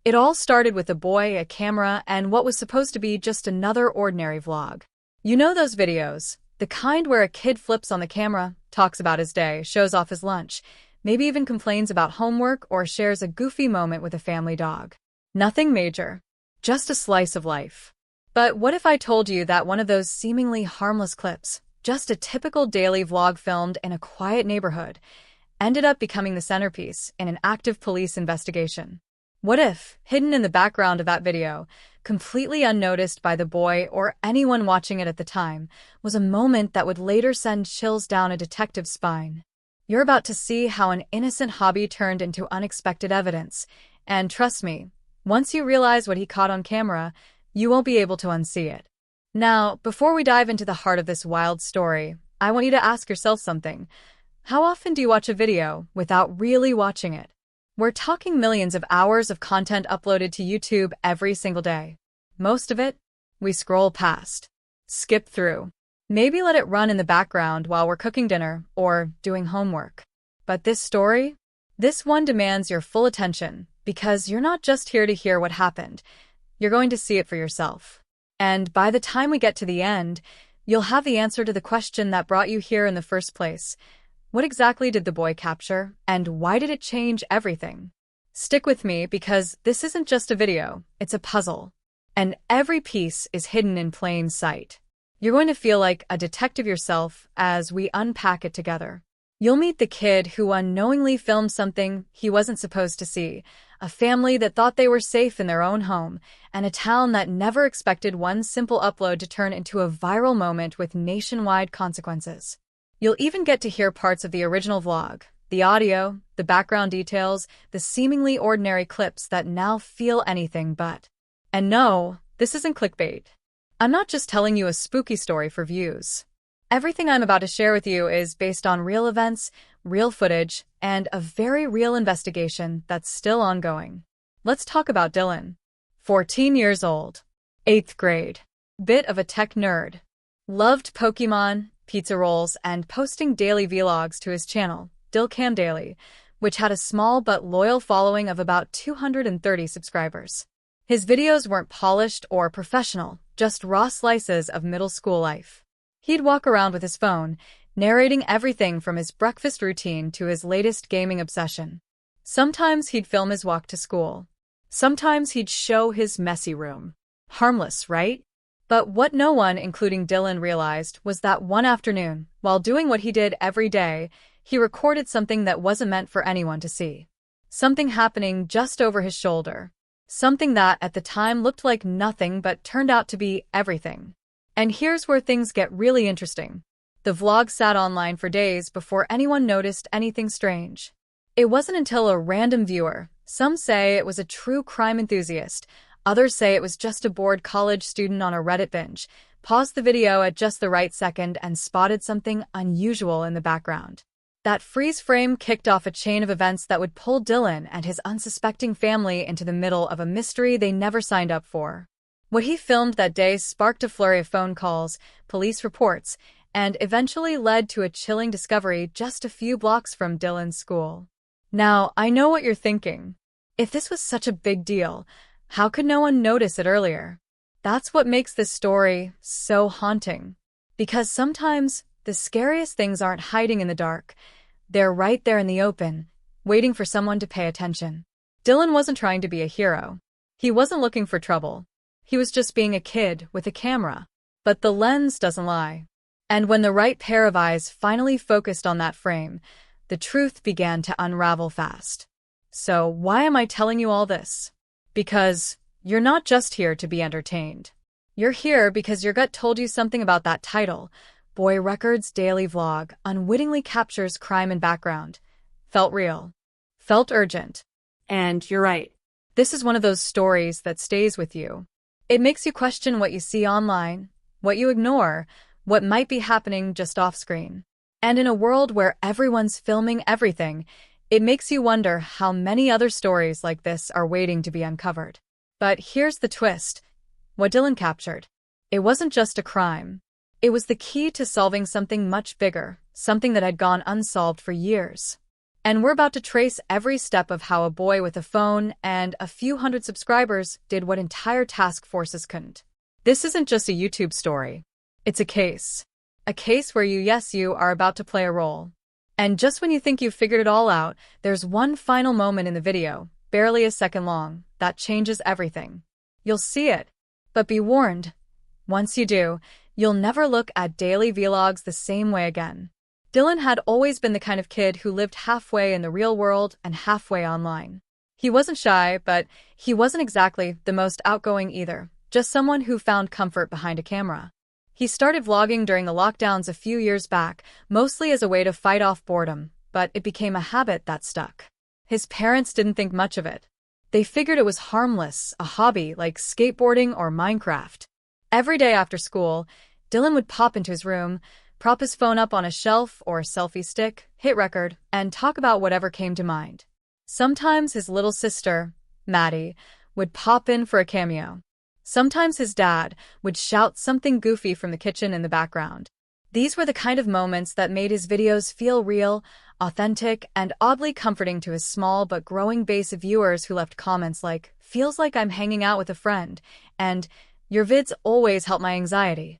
It all started with a boy, a camera, and what was supposed to be just another ordinary vlog. You know those videos, the kind where a kid flips on the camera, talks about his day, shows off his lunch, maybe even complains about homework or shares a goofy moment with a family dog. Nothing major, just a slice of life. But what if I told you that one of those seemingly harmless clips, just a typical daily vlog filmed in a quiet neighborhood, ended up becoming the centerpiece in an active police investigation? What if, hidden in the background of that video, completely unnoticed by the boy or anyone watching it at the time, was a moment that would later send chills down a detective's spine? You're about to see how an innocent hobby turned into unexpected evidence, and trust me, once you realize what he caught on camera, you won't be able to unsee it. Now, before we dive into the heart of this wild story, I want you to ask yourself something. How often do you watch a video without really watching it? We're talking millions of hours of content uploaded to YouTube every single day. Most of it, we scroll past, skip through, maybe let it run in the background while we're cooking dinner or doing homework. But this story, this one demands your full attention because you're not just here to hear what happened, you're going to see it for yourself. And by the time we get to the end, you'll have the answer to the question that brought you here in the first place. What exactly did the boy capture, and why did it change everything? Stick with me because this isn't just a video, it's a puzzle. And every piece is hidden in plain sight. You're going to feel like a detective yourself as we unpack it together. You'll meet the kid who unknowingly filmed something he wasn't supposed to see, a family that thought they were safe in their own home, and a town that never expected one simple upload to turn into a viral moment with nationwide consequences. You'll even get to hear parts of the original vlog, the audio, the background details, the seemingly ordinary clips that now feel anything but. And no, this isn't clickbait. I'm not just telling you a spooky story for views. Everything I'm about to share with you is based on real events, real footage, and a very real investigation that's still ongoing. Let's talk about Dylan. 14 years old. 8th grade. Bit of a tech nerd. Loved Pokemon, pizza rolls, and posting daily vlogs to his channel, Dillcam Daily, which had a small but loyal following of about 230 subscribers. His videos weren't polished or professional, just raw slices of middle school life. He'd walk around with his phone, narrating everything from his breakfast routine to his latest gaming obsession. Sometimes he'd film his walk to school. Sometimes he'd show his messy room. Harmless, right? But what no one, including Dylan, realized was that one afternoon, while doing what he did every day, he recorded something that wasn't meant for anyone to see. Something happening just over his shoulder. Something that, at the time, looked like nothing but turned out to be everything. And here's where things get really interesting. The vlog sat online for days before anyone noticed anything strange. It wasn't until a random viewer, some say it was a true crime enthusiast, others say it was just a bored college student on a Reddit binge, paused the video at just the right second and spotted something unusual in the background. That freeze frame kicked off a chain of events that would pull Dylan and his unsuspecting family into the middle of a mystery they never signed up for. What he filmed that day sparked a flurry of phone calls, police reports, and eventually led to a chilling discovery just a few blocks from Dylan's school. Now, I know what you're thinking. If this was such a big deal, how could no one notice it earlier? That's what makes this story so haunting. Because sometimes the scariest things aren't hiding in the dark. They're right there in the open, waiting for someone to pay attention. Dylan wasn't trying to be a hero. He wasn't looking for trouble. He was just being a kid with a camera. But the lens doesn't lie. And when the right pair of eyes finally focused on that frame, the truth began to unravel fast. So why am I telling you all this? Because you're not just here to be entertained. You're here because your gut told you something about that title. Boy Records Daily Vlog unwittingly captures crime and background. Felt real. Felt urgent. And you're right. This is one of those stories that stays with you. It makes you question what you see online, what you ignore, what might be happening just off-screen. And in a world where everyone's filming everything, it makes you wonder how many other stories like this are waiting to be uncovered. But here's the twist. What Dylan captured. It wasn't just a crime. It was the key to solving something much bigger, something that had gone unsolved for years. And we're about to trace every step of how a boy with a phone and a few hundred subscribers did what entire task forces couldn't. This isn't just a YouTube story. It's a case. A case where you are about to play a role. And just when you think you've figured it all out, there's one final moment in the video, barely a second long, that changes everything. You'll see it. But be warned, once you do, you'll never look at daily vlogs the same way again. Dylan had always been the kind of kid who lived halfway in the real world and halfway online. He wasn't shy, but he wasn't exactly the most outgoing either, just someone who found comfort behind a camera. He started vlogging during the lockdowns a few years back, mostly as a way to fight off boredom, but it became a habit that stuck. His parents didn't think much of it. They figured it was harmless, a hobby like skateboarding or Minecraft. Every day after school, Dylan would pop into his room, prop his phone up on a shelf or a selfie stick, hit record, and talk about whatever came to mind. Sometimes his little sister, Maddie, would pop in for a cameo. Sometimes his dad would shout something goofy from the kitchen in the background. These were the kind of moments that made his videos feel real, authentic, and oddly comforting to his small but growing base of viewers who left comments like, "Feels like I'm hanging out with a friend," and "Your vids always help my anxiety."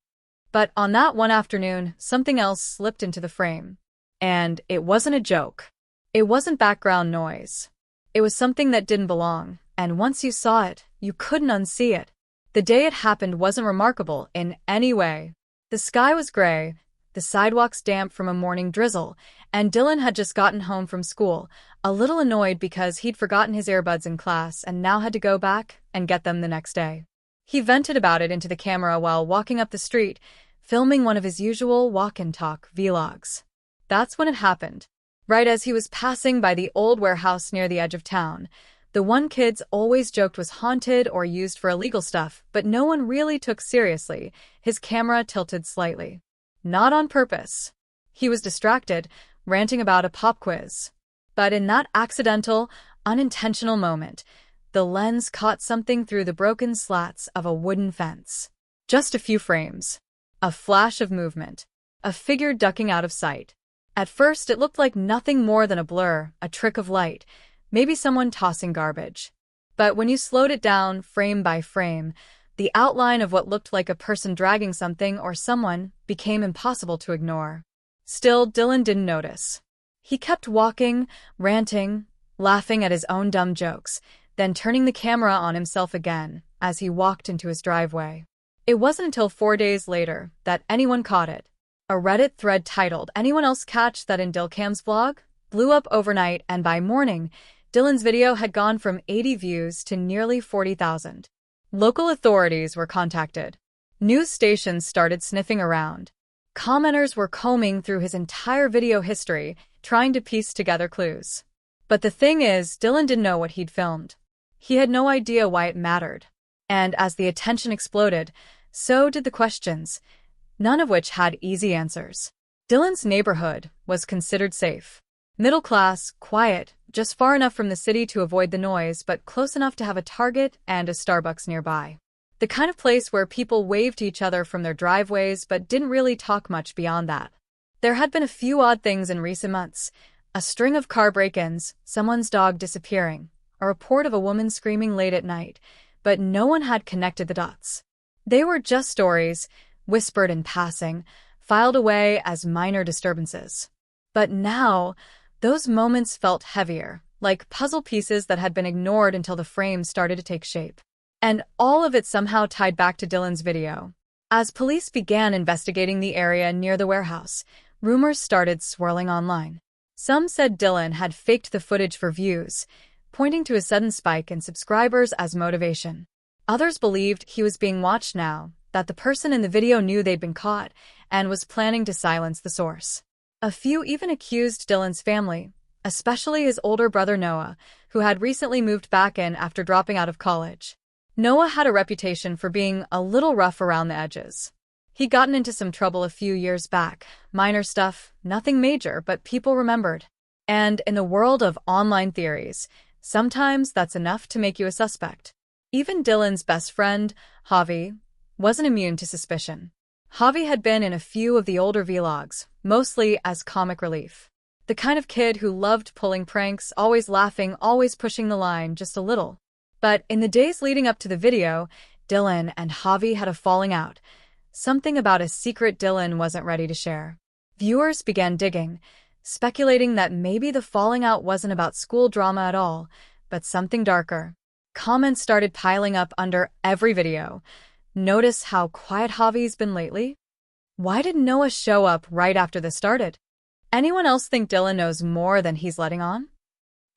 But on that one afternoon, something else slipped into the frame. And it wasn't a joke. It wasn't background noise. It was something that didn't belong, and once you saw it, you couldn't unsee it. The day it happened wasn't remarkable in any way. The sky was gray, the sidewalks damp from a morning drizzle, and Dylan had just gotten home from school, a little annoyed because he'd forgotten his earbuds in class and now had to go back and get them the next day. He vented about it into the camera while walking up the street, filming one of his usual walk-and-talk vlogs. That's when it happened. Right as he was passing by the old warehouse near the edge of town, the one kids always joked was haunted or used for illegal stuff, but no one really took seriously, his camera tilted slightly. Not on purpose. He was distracted, ranting about a pop quiz. But in that accidental, unintentional moment, the lens caught something through the broken slats of a wooden fence. Just a few frames. A flash of movement. A figure ducking out of sight. At first, it looked like nothing more than a blur, a trick of light, maybe someone tossing garbage. But when you slowed it down, frame by frame, the outline of what looked like a person dragging something or someone became impossible to ignore. Still, Dylan didn't notice. He kept walking, ranting, laughing at his own dumb jokes, then turning the camera on himself again as he walked into his driveway. It wasn't until 4 days later that anyone caught it. A Reddit thread titled, "Anyone else catch that in Dillcam's vlog?" blew up overnight, and by morning, Dylan's video had gone from 80 views to nearly 40,000. Local authorities were contacted. News stations started sniffing around. Commenters were combing through his entire video history, trying to piece together clues. But the thing is, Dylan didn't know what he'd filmed. He had no idea why it mattered. And as the attention exploded, so did the questions, none of which had easy answers. Dylan's neighborhood was considered safe. Middle class, quiet, just far enough from the city to avoid the noise, but close enough to have a Target and a Starbucks nearby. The kind of place where people waved to each other from their driveways but didn't really talk much beyond that. There had been a few odd things in recent months. A string of car break-ins, someone's dog disappearing, a report of a woman screaming late at night, but no one had connected the dots. They were just stories, whispered in passing, filed away as minor disturbances. But now, those moments felt heavier, like puzzle pieces that had been ignored until the frame started to take shape. And all of it somehow tied back to Dylan's video. As police began investigating the area near the warehouse, rumors started swirling online. Some said Dylan had faked the footage for views, pointing to a sudden spike in subscribers as motivation. Others believed he was being watched now, that the person in the video knew they'd been caught and was planning to silence the source. A few even accused Dylan's family, especially his older brother Noah, who had recently moved back in after dropping out of college. Noah had a reputation for being a little rough around the edges. He'd gotten into some trouble a few years back, minor stuff, nothing major, but people remembered. And in the world of online theories, sometimes that's enough to make you a suspect. Even Dylan's best friend, Javi, wasn't immune to suspicion. Javi had been in a few of the older vlogs, mostly as comic relief. The kind of kid who loved pulling pranks, always laughing, always pushing the line just a little. But in the days leading up to the video, Dylan and Javi had a falling out. Something about a secret Dylan wasn't ready to share. Viewers began digging, speculating that maybe the falling out wasn't about school drama at all, but something darker. Comments started piling up under every video. Notice how quiet Javi's been lately? Why did Noah show up right after this started? Anyone else think Dylan knows more than he's letting on?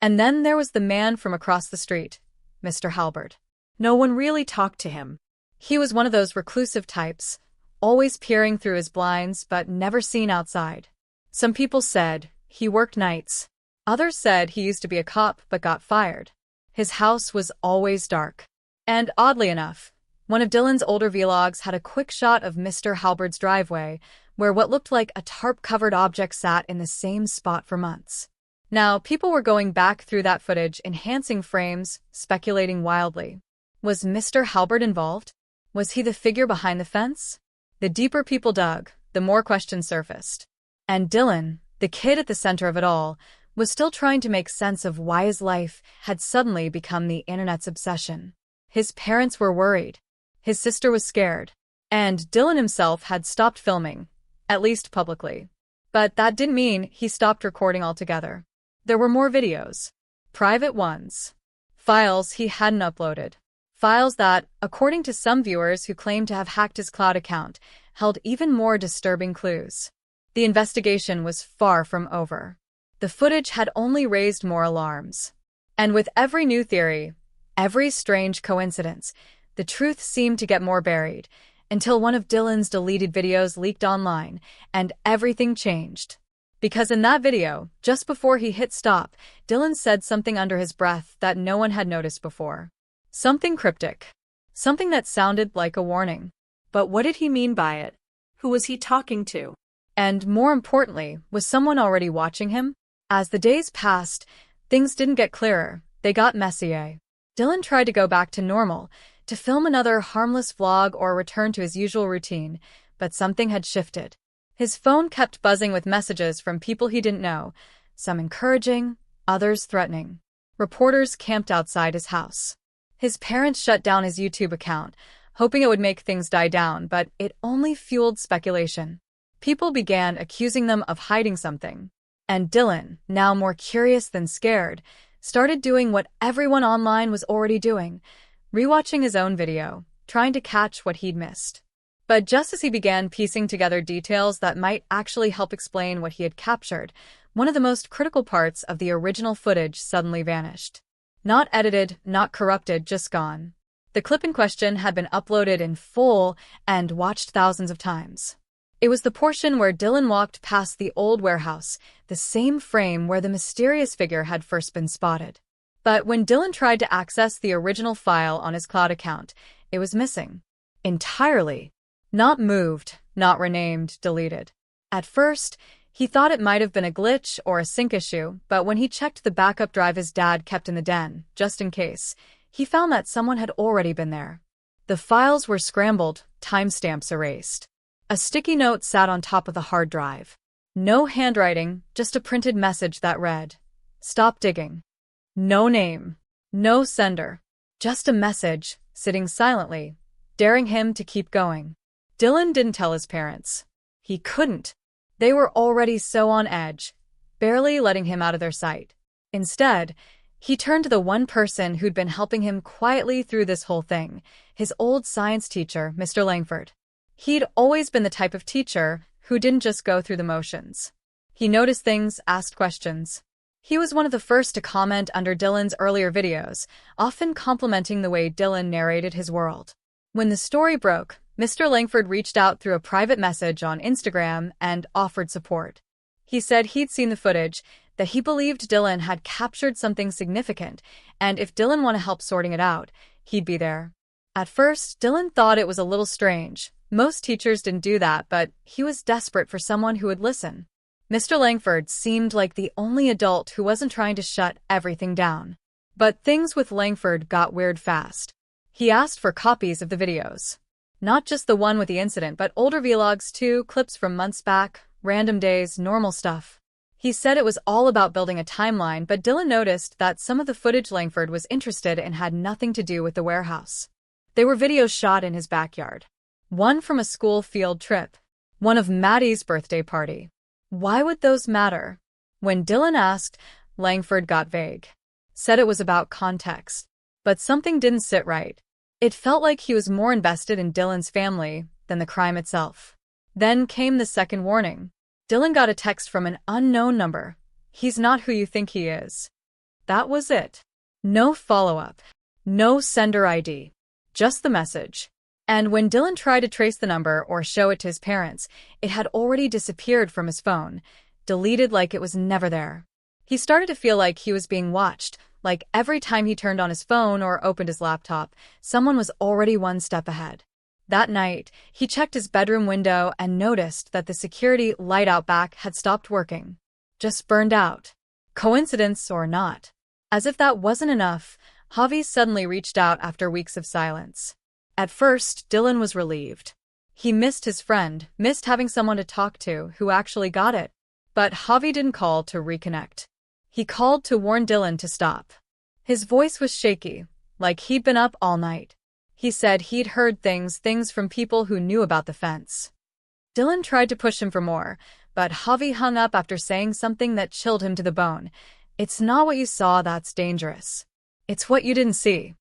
And then there was the man from across the street, Mr. Halbert. No one really talked to him. He was one of those reclusive types, always peering through his blinds but never seen outside. Some people said he worked nights. Others said he used to be a cop but got fired. His house was always dark. And oddly enough, one of Dylan's older vlogs had a quick shot of Mr. Halbert's driveway, where what looked like a tarp-covered object sat in the same spot for months. Now, people were going back through that footage, enhancing frames, speculating wildly. Was Mr. Halbert involved? Was he the figure behind the fence? The deeper people dug, the more questions surfaced. And Dylan, the kid at the center of it all, was still trying to make sense of why his life had suddenly become the internet's obsession. His parents were worried. His sister was scared. And Dylan himself had stopped filming, at least publicly. But that didn't mean he stopped recording altogether. There were more videos. Private ones. Files he hadn't uploaded. Files that, according to some viewers who claimed to have hacked his cloud account, held even more disturbing clues. The investigation was far from over. The footage had only raised more alarms. And with every new theory, every strange coincidence, the truth seemed to get more buried, until one of Dylan's deleted videos leaked online, and everything changed. Because in that video, just before he hit stop, Dylan said something under his breath that no one had noticed before. Something cryptic. Something that sounded like a warning. But what did he mean by it? Who was he talking to? And more importantly, was someone already watching him? As the days passed, things didn't get clearer, they got messier. Dylan tried to go back to normal, to film another harmless vlog or return to his usual routine, but something had shifted. His phone kept buzzing with messages from people he didn't know, some encouraging, others threatening. Reporters camped outside his house. His parents shut down his YouTube account, hoping it would make things die down, but it only fueled speculation. People began accusing them of hiding something. And Dylan, now more curious than scared, started doing what everyone online was already doing, rewatching his own video, trying to catch what he'd missed. But just as he began piecing together details that might actually help explain what he had captured, one of the most critical parts of the original footage suddenly vanished. Not edited, not corrupted, just gone. The clip in question had been uploaded in full and watched thousands of times. It was the portion where Dylan walked past the old warehouse, the same frame where the mysterious figure had first been spotted. But when Dylan tried to access the original file on his cloud account, it was missing. Entirely. Not moved, not renamed, deleted. At first, he thought it might have been a glitch or a sync issue, but when he checked the backup drive his dad kept in the den, just in case, he found that someone had already been there. The files were scrambled, timestamps erased. A sticky note sat on top of the hard drive. No handwriting, just a printed message that read, "Stop digging." No name. No sender. Just a message, sitting silently, daring him to keep going. Dylan didn't tell his parents. He couldn't. They were already so on edge, barely letting him out of their sight. Instead, he turned to the one person who'd been helping him quietly through this whole thing, his old science teacher, Mr. Langford. He'd always been the type of teacher who didn't just go through the motions. He noticed things, asked questions. He was one of the first to comment under Dylan's earlier videos, often complimenting the way Dylan narrated his world. When the story broke, Mr. Langford reached out through a private message on Instagram and offered support. He said he'd seen the footage, that he believed Dylan had captured something significant, and if Dylan wanted help sorting it out, he'd be there. At first, Dylan thought it was a little strange. Most teachers didn't do that, but he was desperate for someone who would listen. Mr. Langford seemed like the only adult who wasn't trying to shut everything down. But things with Langford got weird fast. He asked for copies of the videos. Not just the one with the incident, but older vlogs too, clips from months back, random days, normal stuff. He said it was all about building a timeline, but Dylan noticed that some of the footage Langford was interested in had nothing to do with the warehouse. They were videos shot in his backyard. One from a school field trip. One of Maddie's birthday party. Why would those matter? When Dylan asked, Langford got vague. Said it was about context. But something didn't sit right. It felt like he was more invested in Dylan's family than the crime itself. Then came the second warning. Dylan got a text from an unknown number. He's not who you think he is. That was it. No follow-up. No sender ID. Just the message. And when Dylan tried to trace the number or show it to his parents, it had already disappeared from his phone, deleted like it was never there. He started to feel like he was being watched, like every time he turned on his phone or opened his laptop, someone was already one step ahead. That night, he checked his bedroom window and noticed that the security light out back had stopped working. Just burned out. Coincidence or not? As if that wasn't enough, Javi suddenly reached out after weeks of silence. At first, Dylan was relieved. He missed his friend, missed having someone to talk to who actually got it. But Javi didn't call to reconnect. He called to warn Dylan to stop. His voice was shaky, like he'd been up all night. He said he'd heard things from people who knew about the fence. Dylan tried to push him for more, but Javi hung up after saying something that chilled him to the bone. It's not what you saw that's dangerous. It's what you didn't see.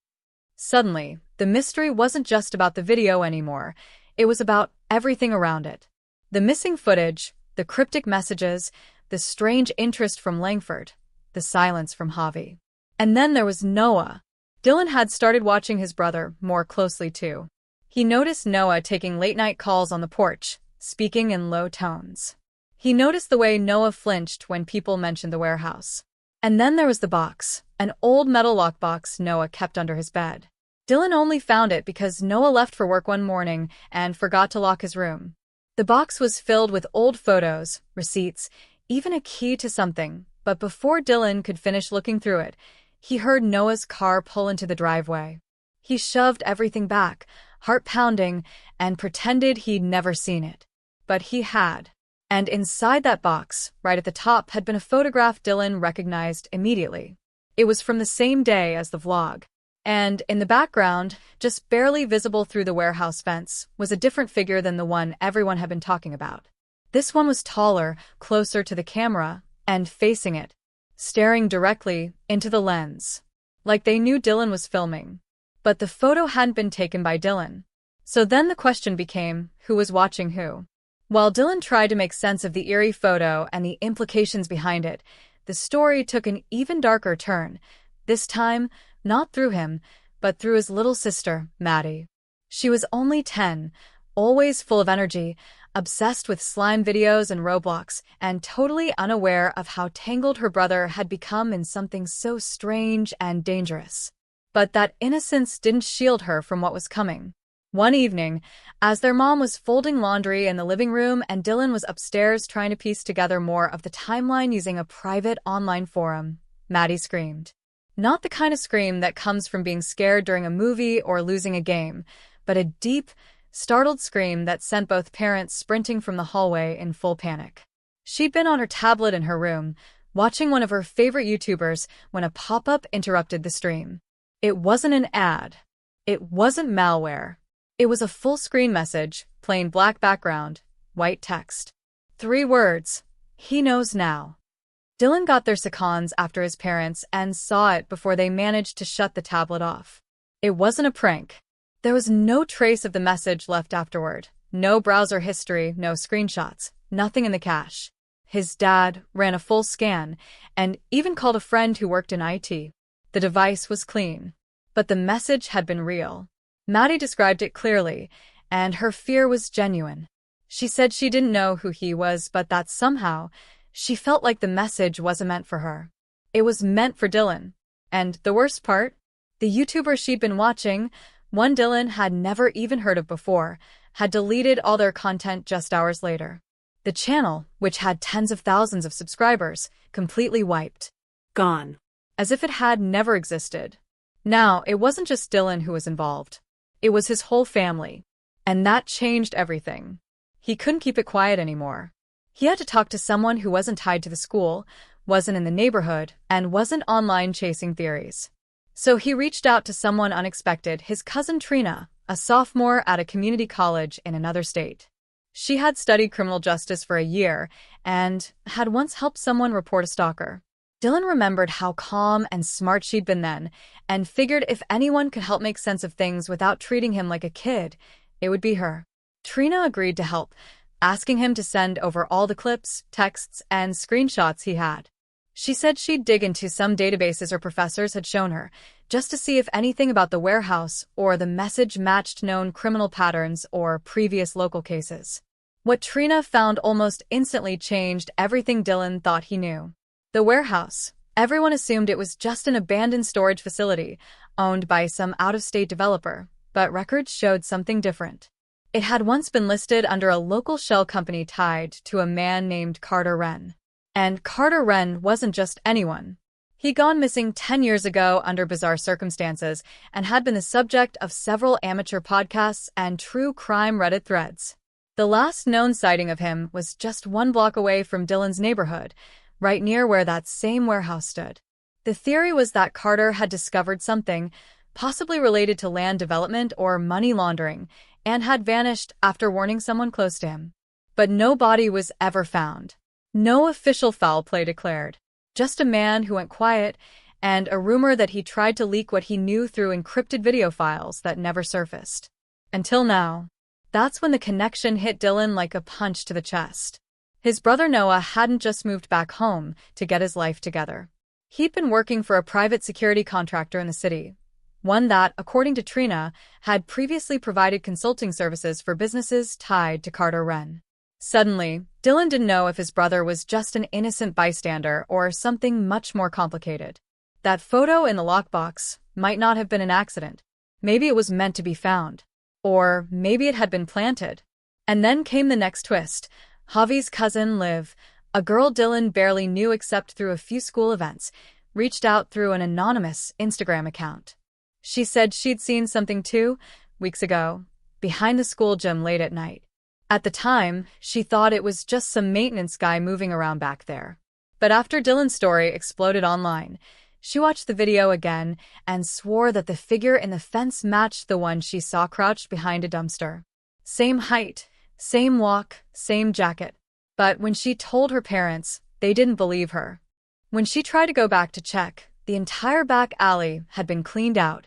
Suddenly, the mystery wasn't just about the video anymore. It was about everything around it. The missing footage, the cryptic messages, the strange interest from Langford, the silence from Javi. And then there was Noah. Dylan had started watching his brother more closely too. He noticed Noah taking late-night calls on the porch, speaking in low tones. He noticed the way Noah flinched when people mentioned the warehouse. And then there was the box, an old metal lockbox Noah kept under his bed. Dylan only found it because Noah left for work one morning and forgot to lock his room. The box was filled with old photos, receipts, even a key to something, but before Dylan could finish looking through it, he heard Noah's car pull into the driveway. He shoved everything back, heart pounding, and pretended he'd never seen it. But he had. And inside that box, right at the top, had been a photograph Dylan recognized immediately. It was from the same day as the vlog. And in the background, just barely visible through the warehouse fence, was a different figure than the one everyone had been talking about. This one was taller, closer to the camera, and facing it, staring directly into the lens. Like they knew Dylan was filming. But the photo hadn't been taken by Dylan. So then the question became, who was watching who? While Dylan tried to make sense of the eerie photo and the implications behind it, the story took an even darker turn. This time, not through him, but through his little sister, Maddie. She was only 10, always full of energy, obsessed with slime videos and Roblox, and totally unaware of how tangled her brother had become in something so strange and dangerous. But that innocence didn't shield her from what was coming. One evening, as their mom was folding laundry in the living room and Dylan was upstairs trying to piece together more of the timeline using a private online forum, Maddie screamed. Not the kind of scream that comes from being scared during a movie or losing a game, but a deep, startled scream that sent both parents sprinting from the hallway in full panic. She'd been on her tablet in her room, watching one of her favorite YouTubers, when a pop-up interrupted the stream. It wasn't an ad. It wasn't malware. It was a full-screen message, plain black background, white text. 3 words. He knows now. Dylan got their seconds after his parents and saw it before they managed to shut the tablet off. It wasn't a prank. There was no trace of the message left afterward. No browser history, no screenshots, nothing in the cache. His dad ran a full scan and even called a friend who worked in IT. The device was clean. But the message had been real. Maddie described it clearly, and her fear was genuine. She said she didn't know who he was, but that somehow, she felt like the message wasn't meant for her. It was meant for Dylan. And the worst part? The YouTuber she'd been watching, one Dylan had never even heard of before, had deleted all their content just hours later. The channel, which had tens of thousands of subscribers, completely wiped. Gone. As if it had never existed. Now, it wasn't just Dylan who was involved. It was his whole family. And that changed everything. He couldn't keep it quiet anymore. He had to talk to someone who wasn't tied to the school, wasn't in the neighborhood, and wasn't online chasing theories. So he reached out to someone unexpected, his cousin Trina, a sophomore at a community college in another state. She had studied criminal justice for a year and had once helped someone report a stalker. Dylan remembered how calm and smart she'd been then, and figured if anyone could help make sense of things without treating him like a kid, it would be her. Trina agreed to help, asking him to send over all the clips, texts, and screenshots he had. She said she'd dig into some databases her professors had shown her, just to see if anything about the warehouse or the message matched known criminal patterns or previous local cases. What Trina found almost instantly changed everything Dylan thought he knew. The warehouse. Everyone assumed it was just an abandoned storage facility, owned by some out-of-state developer, but records showed something different. It had once been listed under a local shell company tied to a man named Carter Wren. And Carter Wren wasn't just anyone. He'd gone missing 10 years ago under bizarre circumstances and had been the subject of several amateur podcasts and true crime Reddit threads. The last known sighting of him was just 1 block away from Dylan's neighborhood, right near where that same warehouse stood. The theory was that Carter had discovered something, possibly related to land development or money laundering, and had vanished after warning someone close to him. But no body was ever found. No official foul play declared. Just a man who went quiet, and a rumor that he tried to leak what he knew through encrypted video files that never surfaced. Until now. That's when the connection hit Dylan like a punch to the chest. His brother Noah hadn't just moved back home to get his life together. He'd been working for a private security contractor in the city, one that, according to Trina, had previously provided consulting services for businesses tied to Carter Wren. Suddenly, Dylan didn't know if his brother was just an innocent bystander or something much more complicated. That photo in the lockbox might not have been an accident. Maybe it was meant to be found. Or maybe it had been planted. And then came the next twist. Javi's cousin, Liv, a girl Dylan barely knew except through a few school events, reached out through an anonymous Instagram account. She said she'd seen something 2 weeks ago, behind the school gym late at night. At the time, she thought it was just some maintenance guy moving around back there. But after Dylan's story exploded online, she watched the video again and swore that the figure in the fence matched the one she saw crouched behind a dumpster. Same height, same walk, same jacket. But when she told her parents, they didn't believe her. When she tried to go back to check, the entire back alley had been cleaned out,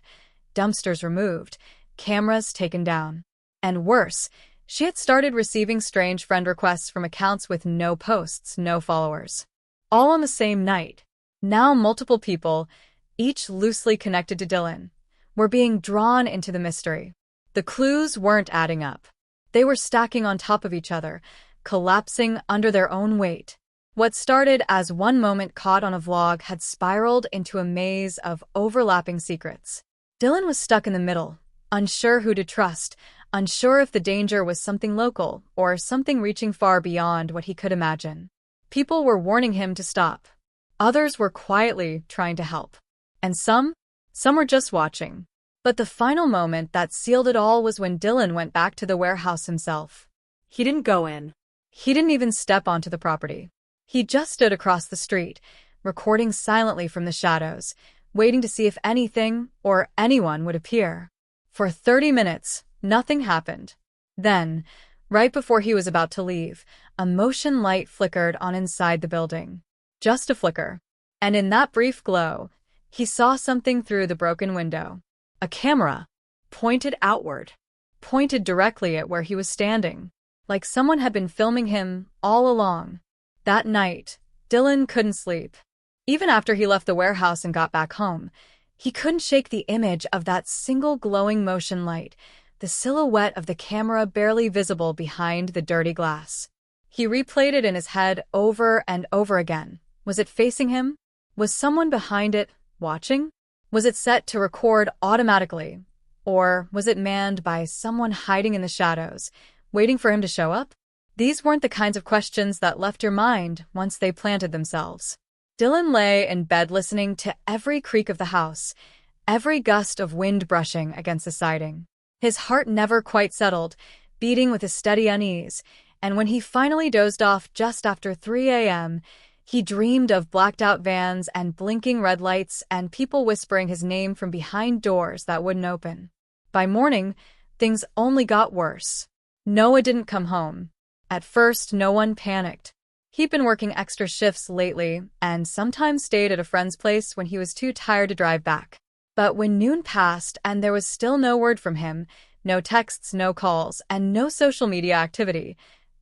dumpsters removed, cameras taken down. And worse, she had started receiving strange friend requests from accounts with no posts, no followers. All on the same night. Now multiple people, each loosely connected to Dylan, were being drawn into the mystery. The clues weren't adding up. They were stacking on top of each other, collapsing under their own weight. What started as one moment caught on a vlog had spiraled into a maze of overlapping secrets. Dylan was stuck in the middle, unsure who to trust, unsure if the danger was something local or something reaching far beyond what he could imagine. People were warning him to stop. Others were quietly trying to help. And some were just watching. But the final moment that sealed it all was when Dylan went back to the warehouse himself. He didn't go in. He didn't even step onto the property. He just stood across the street, recording silently from the shadows, waiting to see if anything or anyone would appear. For 30 minutes, nothing happened. Then, right before he was about to leave, a motion light flickered on inside the building. Just a flicker. And in that brief glow, he saw something through the broken window. A camera, pointed outward, pointed directly at where he was standing, like someone had been filming him all along. That night, Dylan couldn't sleep. Even after he left the warehouse and got back home, he couldn't shake the image of that single glowing motion light, the silhouette of the camera barely visible behind the dirty glass. He replayed it in his head over and over again. Was it facing him? Was someone behind it, watching? Was it set to record automatically? Or was it manned by someone hiding in the shadows, waiting for him to show up? These weren't the kinds of questions that left your mind once they planted themselves. Dylan lay in bed listening to every creak of the house, every gust of wind brushing against the siding. His heart never quite settled, beating with a steady unease, and when he finally dozed off just after 3 a.m., he dreamed of blacked-out vans and blinking red lights and people whispering his name from behind doors that wouldn't open. By morning, things only got worse. Noah didn't come home. At first, no one panicked. He'd been working extra shifts lately and sometimes stayed at a friend's place when he was too tired to drive back. But when noon passed and there was still no word from him, no texts, no calls, and no social media activity,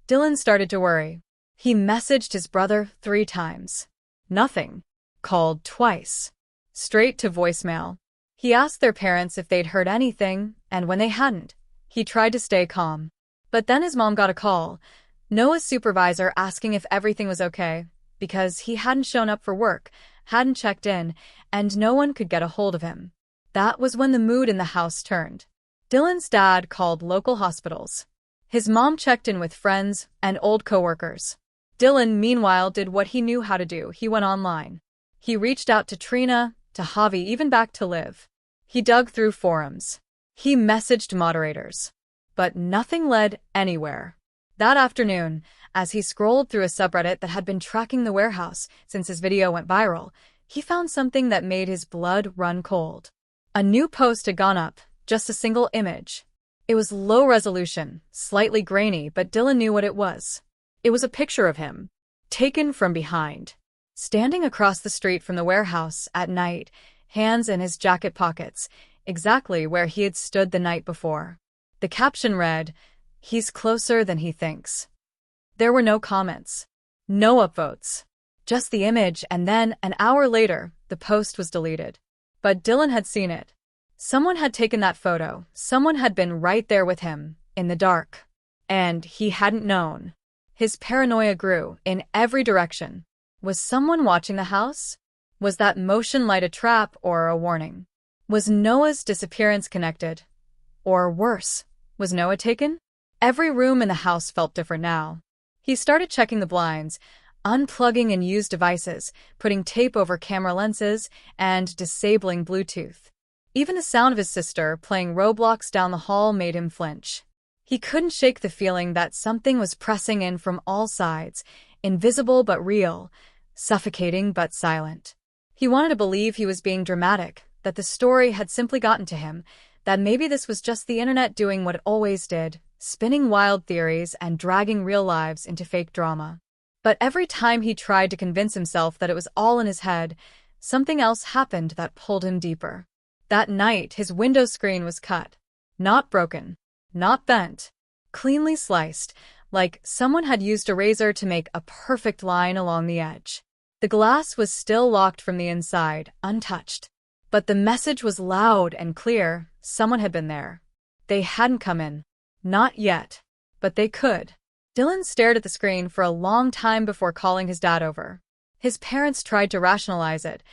Dylan started to worry. He messaged his brother 3 times. Nothing. Called twice. Straight to voicemail. He asked their parents if they'd heard anything, and when they hadn't, he tried to stay calm. But then his mom got a call, Noah's supervisor asking if everything was okay, because he hadn't shown up for work, hadn't checked in, and no one could get a hold of him. That was when the mood in the house turned. Dylan's dad called local hospitals. His mom checked in with friends and old coworkers. Dylan, meanwhile, did what he knew how to do. He went online. He reached out to Trina, to Javi, even back to Liv. He dug through forums. He messaged moderators. But nothing led anywhere. That afternoon, as he scrolled through a subreddit that had been tracking the warehouse since his video went viral, he found something that made his blood run cold. A new post had gone up, just a single image. It was low resolution, slightly grainy, but Dylan knew what it was. It was a picture of him, taken from behind, standing across the street from the warehouse at night, hands in his jacket pockets, exactly where he had stood the night before. The caption read, "He's closer than he thinks." There were no comments, no upvotes, just the image, and then, an hour later, the post was deleted. But Dylan had seen it. Someone had taken that photo, someone had been right there with him, in the dark. And he hadn't known. His paranoia grew, in every direction. Was someone watching the house? Was that motion light a trap or a warning? Was Noah's disappearance connected? Or worse, was Noah taken? Every room in the house felt different now. He started checking the blinds, unplugging unused devices, putting tape over camera lenses, and disabling Bluetooth. Even the sound of his sister playing Roblox down the hall made him flinch. He couldn't shake the feeling that something was pressing in from all sides, invisible but real, suffocating but silent. He wanted to believe he was being dramatic, that the story had simply gotten to him, that maybe this was just the internet doing what it always did, spinning wild theories and dragging real lives into fake drama. But every time he tried to convince himself that it was all in his head, something else happened that pulled him deeper. That night, his window screen was cut. Not broken. Not bent. Cleanly sliced, like someone had used a razor to make a perfect line along the edge. The glass was still locked from the inside, untouched. But the message was loud and clear. Someone had been there. They hadn't come in. Not yet. But they could. Dylan stared at the screen for a long time before calling his dad over. His parents tried to rationalize it.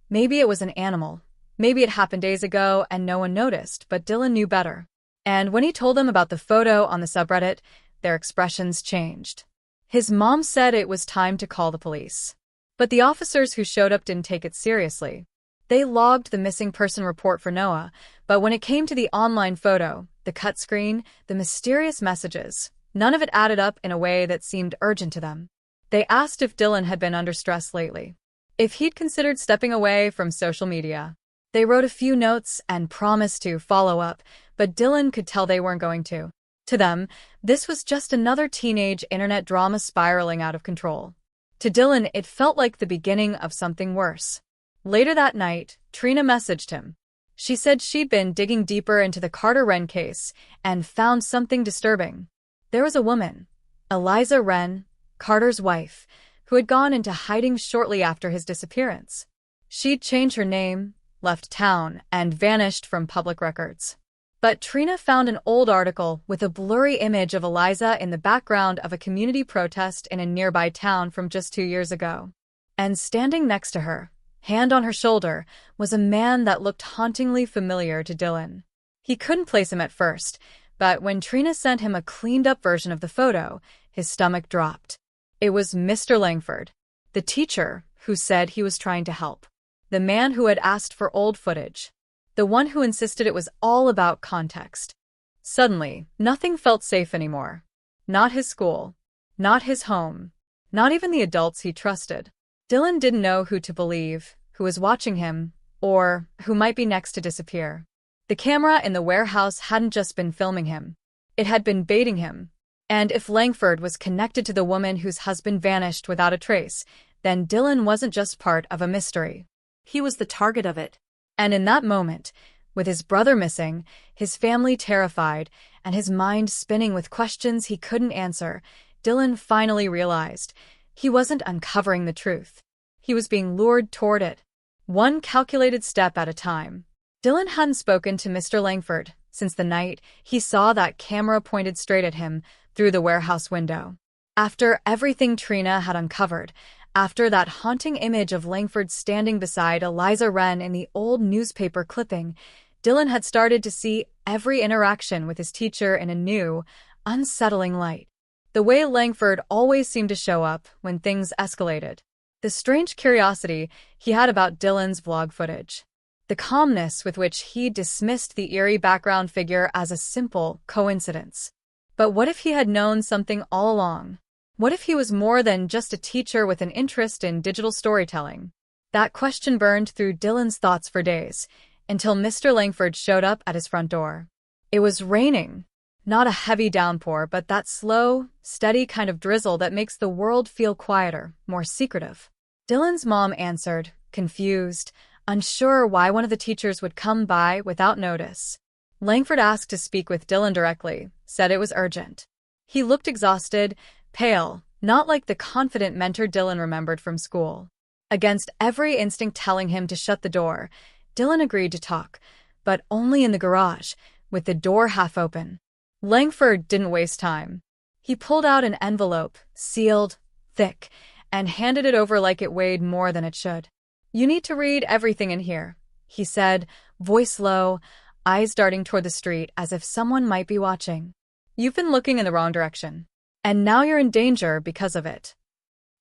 Maybe it was an animal. Maybe it happened days ago and no one noticed, but Dylan knew better. And when he told them about the photo on the subreddit, their expressions changed. His mom said it was time to call the police. But the officers who showed up didn't take it seriously. They logged the missing person report for Noah, but when it came to the online photo, the cut screen, the mysterious messages, none of it added up in a way that seemed urgent to them. They asked if Dylan had been under stress lately, if he'd considered stepping away from social media. They wrote a few notes and promised to follow up, but Dylan could tell they weren't going to. To them, this was just another teenage internet drama spiraling out of control. To Dylan, it felt like the beginning of something worse. Later that night, Trina messaged him. She said she'd been digging deeper into the Carter Wren case and found something disturbing. There was a woman, Eliza Wren, Carter's wife, who had gone into hiding shortly after his disappearance. She'd changed her name, left town, and vanished from public records. But Trina found an old article with a blurry image of Eliza in the background of a community protest in a nearby town from just 2 years ago. And standing next to her, hand on her shoulder, was a man that looked hauntingly familiar to Dylan. He couldn't place him at first, but when Trina sent him a cleaned-up version of the photo, his stomach dropped. It was Mr. Langford, the teacher who said he was trying to help. The man who had asked for old footage. The one who insisted it was all about context. Suddenly, nothing felt safe anymore. Not his school. Not his home. Not even the adults he trusted. Dylan didn't know who to believe, who was watching him, or who might be next to disappear. The camera in the warehouse hadn't just been filming him. It had been baiting him. And if Langford was connected to the woman whose husband vanished without a trace, then Dylan wasn't just part of a mystery. He was the target of it. And in that moment, with his brother missing, his family terrified, and his mind spinning with questions he couldn't answer, Dylan finally realized he wasn't uncovering the truth. He was being lured toward it, one calculated step at a time. Dylan hadn't spoken to Mr. Langford since the night he saw that camera pointed straight at him through the warehouse window. After everything Trina had uncovered, after that haunting image of Langford standing beside Eliza Wren in the old newspaper clipping, Dylan had started to see every interaction with his teacher in a new, unsettling light. The way Langford always seemed to show up when things escalated. The strange curiosity he had about Dylan's vlog footage. The calmness with which he dismissed the eerie background figure as a simple coincidence. But what if he had known something all along? What if he was more than just a teacher with an interest in digital storytelling? That question burned through Dylan's thoughts for days, until Mr. Langford showed up at his front door. It was raining. Not a heavy downpour, but that slow, steady kind of drizzle that makes the world feel quieter, more secretive. Dylan's mom answered, confused, unsure why one of the teachers would come by without notice. Langford asked to speak with Dylan directly, said it was urgent. He looked exhausted, pale, not like the confident mentor Dylan remembered from school. Against every instinct telling him to shut the door, Dylan agreed to talk, but only in the garage, with the door half open. Langford didn't waste time. He pulled out an envelope, sealed, thick, and handed it over like it weighed more than it should. "You need to read everything in here," he said, voice low, eyes darting toward the street as if someone might be watching. "You've been looking in the wrong direction. And now you're in danger because of it."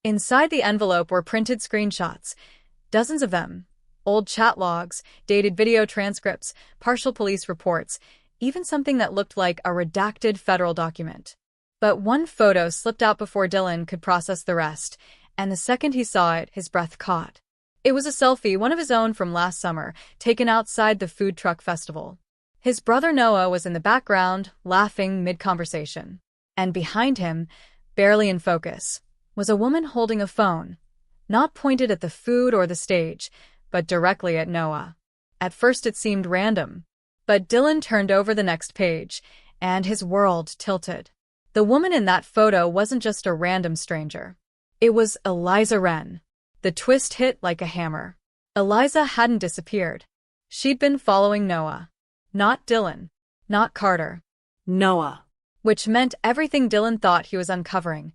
Inside the envelope were printed screenshots, dozens of them, old chat logs, dated video transcripts, partial police reports, even something that looked like a redacted federal document. But one photo slipped out before Dylan could process the rest, and the second he saw it, his breath caught. It was a selfie, one of his own from last summer, taken outside the food truck festival. His brother Noah was in the background, laughing mid-conversation. And behind him, barely in focus, was a woman holding a phone, not pointed at the food or the stage, but directly at Noah. At first it seemed random, but Dylan turned over the next page, and his world tilted. The woman in that photo wasn't just a random stranger. It was Eliza Wren. The twist hit like a hammer. Eliza hadn't disappeared. She'd been following Noah. Not Dylan. Not Carter. Noah. Which meant everything Dylan thought he was uncovering,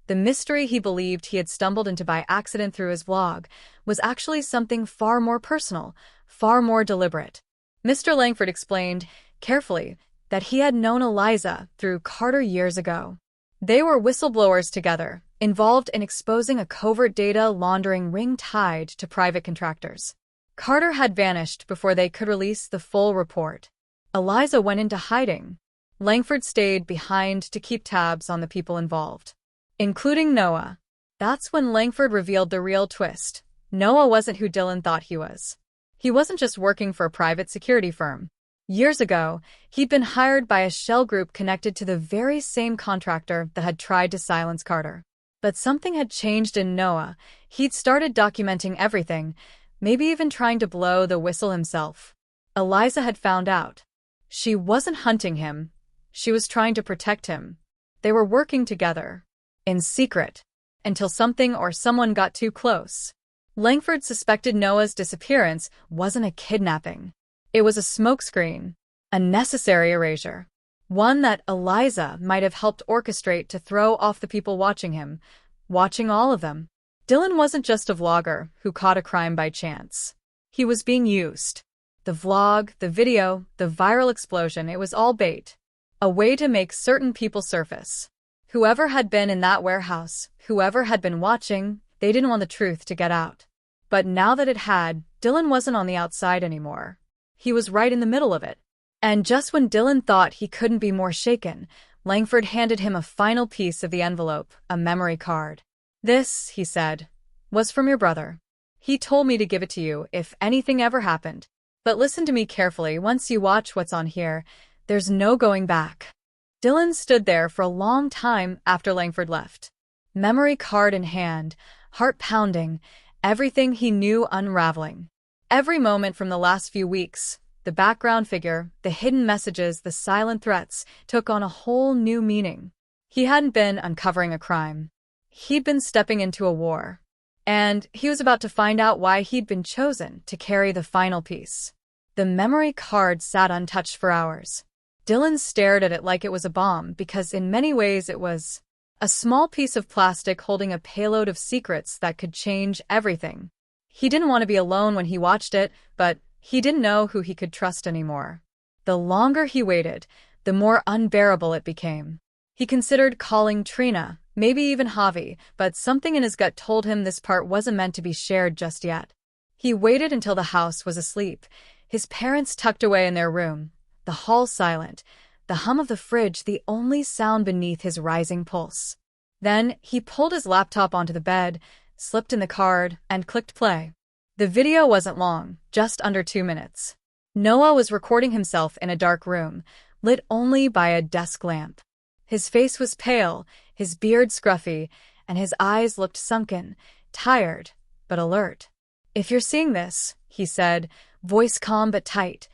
the mystery he believed he had stumbled into by accident through his vlog, was actually something far more personal, far more deliberate. Mr. Langford explained, carefully, that he had known Eliza through Carter years ago. They were whistleblowers together, involved in exposing a covert data laundering ring tied to private contractors. Carter had vanished before they could release the full report. Eliza went into hiding. Langford stayed behind to keep tabs on the people involved, including Noah. That's when Langford revealed the real twist. Noah wasn't who Dylan thought he was. He wasn't just working for a private security firm. Years ago, he'd been hired by a shell group connected to the very same contractor that had tried to silence Carter. But something had changed in Noah. He'd started documenting everything, maybe even trying to blow the whistle himself. Eliza had found out. She wasn't hunting him. She was trying to protect him. They were working together, in secret, until something or someone got too close. Langford suspected Noah's disappearance wasn't a kidnapping. It was a smokescreen, a necessary erasure, one that Eliza might have helped orchestrate to throw off the people watching him, watching all of them. Dylan wasn't just a vlogger who caught a crime by chance. He was being used. The vlog, the video, the viral explosion, it was all bait. A way to make certain people surface. Whoever had been in that warehouse, whoever had been watching, they didn't want the truth to get out. But now that it had, Dylan wasn't on the outside anymore. He was right in the middle of it. And just when Dylan thought he couldn't be more shaken, Langford handed him a final piece of the envelope, a memory card. "This," he said, "was from your brother. He told me to give it to you if anything ever happened. But listen to me carefully. Once you watch what's on here, there's no going back." Dylan stood there for a long time after Langford left. Memory card in hand, heart pounding, everything he knew unraveling. Every moment from the last few weeks, the background figure, the hidden messages, the silent threats, took on a whole new meaning. He hadn't been uncovering a crime. He'd been stepping into a war. And he was about to find out why he'd been chosen to carry the final piece. The memory card sat untouched for hours. Dylan stared at it like it was a bomb because in many ways it was a small piece of plastic holding a payload of secrets that could change everything. He didn't want to be alone when he watched it, but he didn't know who he could trust anymore. The longer he waited, the more unbearable it became. He considered calling Trina, maybe even Javi, but something in his gut told him this part wasn't meant to be shared just yet. He waited until the house was asleep, his parents tucked away in their room, the hall silent, the hum of the fridge the only sound beneath his rising pulse. Then he pulled his laptop onto the bed, slipped in the card, and clicked play. The video wasn't long, just under 2 minutes. Noah was recording himself in a dark room, lit only by a desk lamp. His face was pale, his beard scruffy, and his eyes looked sunken, tired, but alert. "If you're seeing this," he said, voice calm but tight,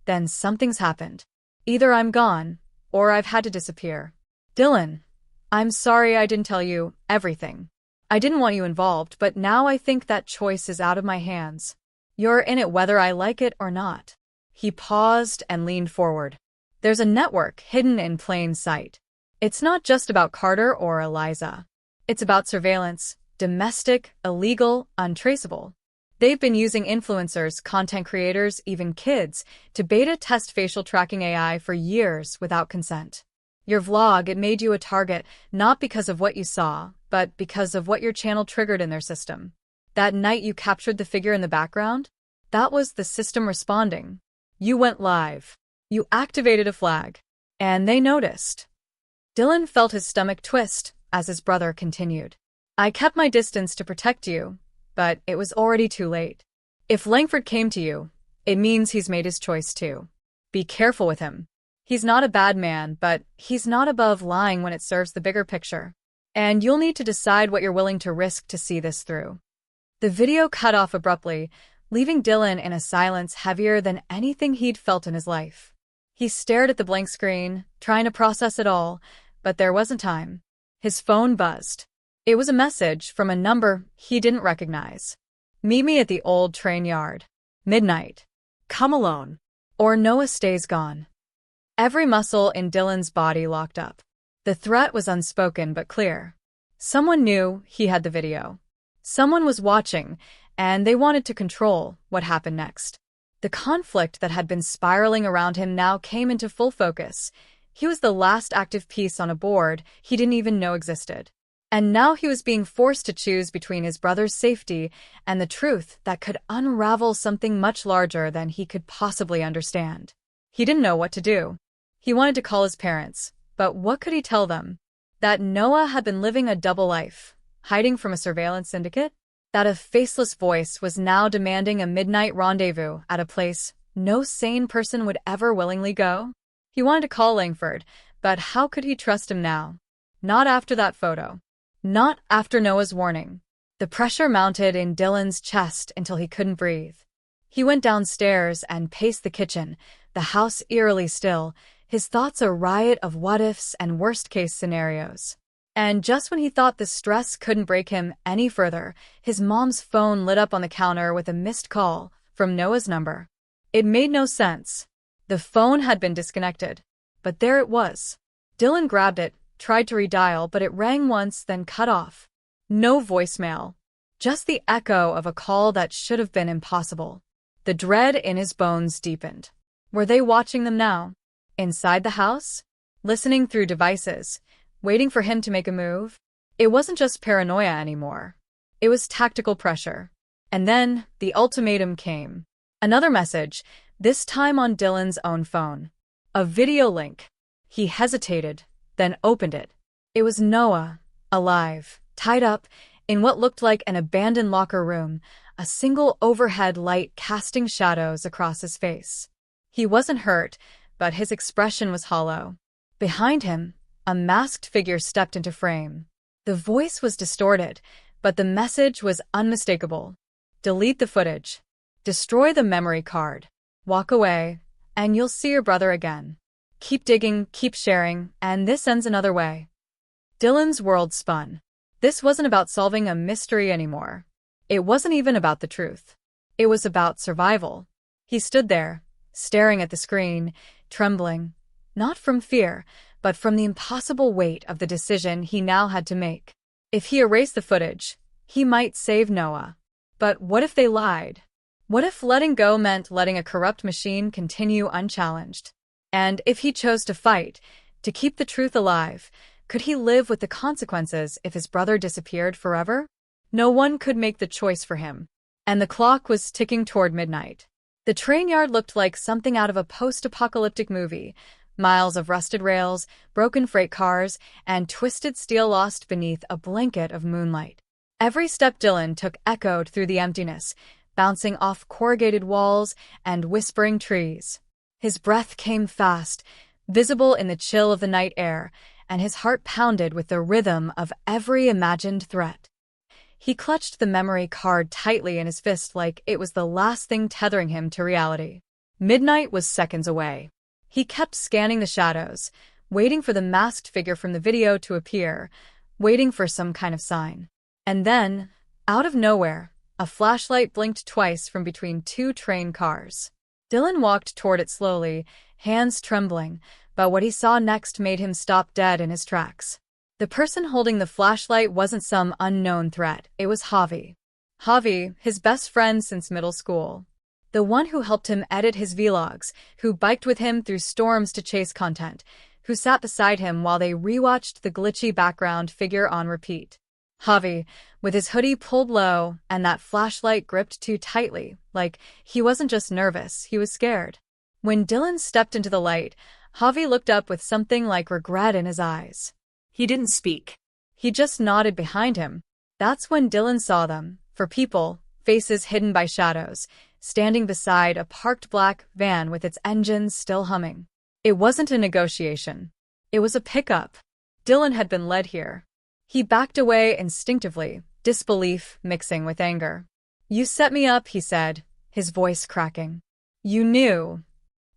"then something's happened. Either I'm gone, or I've had to disappear. Dylan, I'm sorry I didn't tell you everything. I didn't want you involved, but now I think that choice is out of my hands. You're in it whether I like it or not." He paused and leaned forward. "There's a network hidden in plain sight. It's not just about Carter or Eliza. It's about surveillance, domestic, illegal, untraceable. They've been using influencers, content creators, even kids, to beta test facial tracking AI for years without consent. Your vlog, it made you a target, not because of what you saw, but because of what your channel triggered in their system. That night you captured the figure in the background? That was the system responding. You went live. You activated a flag. And they noticed." Dylan felt his stomach twist as his brother continued. "I kept my distance to protect you, but it was already too late. If Langford came to you, it means he's made his choice too. Be careful with him. He's not a bad man, but he's not above lying when it serves the bigger picture. And you'll need to decide what you're willing to risk to see this through." The video cut off abruptly, leaving Dylan in a silence heavier than anything he'd felt in his life. He stared at the blank screen, trying to process it all, but there wasn't time. His phone buzzed. It was a message from a number he didn't recognize. "Meet me at the old train yard. Midnight. Come alone. Or Noah stays gone." Every muscle in Dylan's body locked up. The threat was unspoken but clear. Someone knew he had the video. Someone was watching, and they wanted to control what happened next. The conflict that had been spiraling around him now came into full focus. He was the last active piece on a board he didn't even know existed. And now he was being forced to choose between his brother's safety and the truth that could unravel something much larger than he could possibly understand. He didn't know what to do. He wanted to call his parents, but what could he tell them? That Noah had been living a double life, hiding from a surveillance syndicate? That a faceless voice was now demanding a midnight rendezvous at a place no sane person would ever willingly go? He wanted to call Langford, but how could he trust him now? Not after that photo. Not after Noah's warning. The pressure mounted in Dylan's chest until he couldn't breathe. He went downstairs and paced the kitchen, the house eerily still, his thoughts a riot of what-ifs and worst-case scenarios. And just when he thought the stress couldn't break him any further, his mom's phone lit up on the counter with a missed call from Noah's number. It made no sense. The phone had been disconnected, but there it was. Dylan grabbed it, tried to redial, but it rang once, then cut off. No voicemail. Just the echo of a call that should have been impossible. The dread in his bones deepened. Were they watching them now? Inside the house? Listening through devices? Waiting for him to make a move? It wasn't just paranoia anymore. It was tactical pressure. And then the ultimatum came. Another message, this time on Dylan's own phone. A video link. He hesitated, then opened it. It was Noah, alive, tied up, in what looked like an abandoned locker room, a single overhead light casting shadows across his face. He wasn't hurt, but his expression was hollow. Behind him, a masked figure stepped into frame. The voice was distorted, but the message was unmistakable. Delete the footage. Destroy the memory card. Walk away, and you'll see your brother again. Keep digging, keep sharing, and this ends another way. Dylan's world spun. This wasn't about solving a mystery anymore. It wasn't even about the truth. It was about survival. He stood there, staring at the screen, trembling, not from fear, but from the impossible weight of the decision he now had to make. If he erased the footage, he might save Noah. But what if they lied? What if letting go meant letting a corrupt machine continue unchallenged? And if he chose to fight, to keep the truth alive, could he live with the consequences if his brother disappeared forever? No one could make the choice for him. And the clock was ticking toward midnight. The train yard looked like something out of a post-apocalyptic movie. Miles of rusted rails, broken freight cars, and twisted steel lost beneath a blanket of moonlight. Every step Dylan took echoed through the emptiness, bouncing off corrugated walls and whispering trees. His breath came fast, visible in the chill of the night air, and his heart pounded with the rhythm of every imagined threat. He clutched the memory card tightly in his fist like it was the last thing tethering him to reality. Midnight was seconds away. He kept scanning the shadows, waiting for the masked figure from the video to appear, waiting for some kind of sign. And then, out of nowhere, a flashlight blinked twice from between two train cars. Dylan walked toward it slowly, hands trembling, but what he saw next made him stop dead in his tracks. The person holding the flashlight wasn't some unknown threat, it was Javi. Javi, his best friend since middle school. The one who helped him edit his vlogs, who biked with him through storms to chase content, who sat beside him while they rewatched the glitchy background figure on repeat. Javi, with his hoodie pulled low and that flashlight gripped too tightly, like he wasn't just nervous, he was scared. When Dylan stepped into the light, Javi looked up with something like regret in his eyes. He didn't speak. He just nodded behind him. That's when Dylan saw them, for people, faces hidden by shadows, standing beside a parked black van with its engines still humming. It wasn't a negotiation. It was a pickup. Dylan had been led here. He backed away instinctively, disbelief mixing with anger. "You set me up," he said, his voice cracking. "You knew."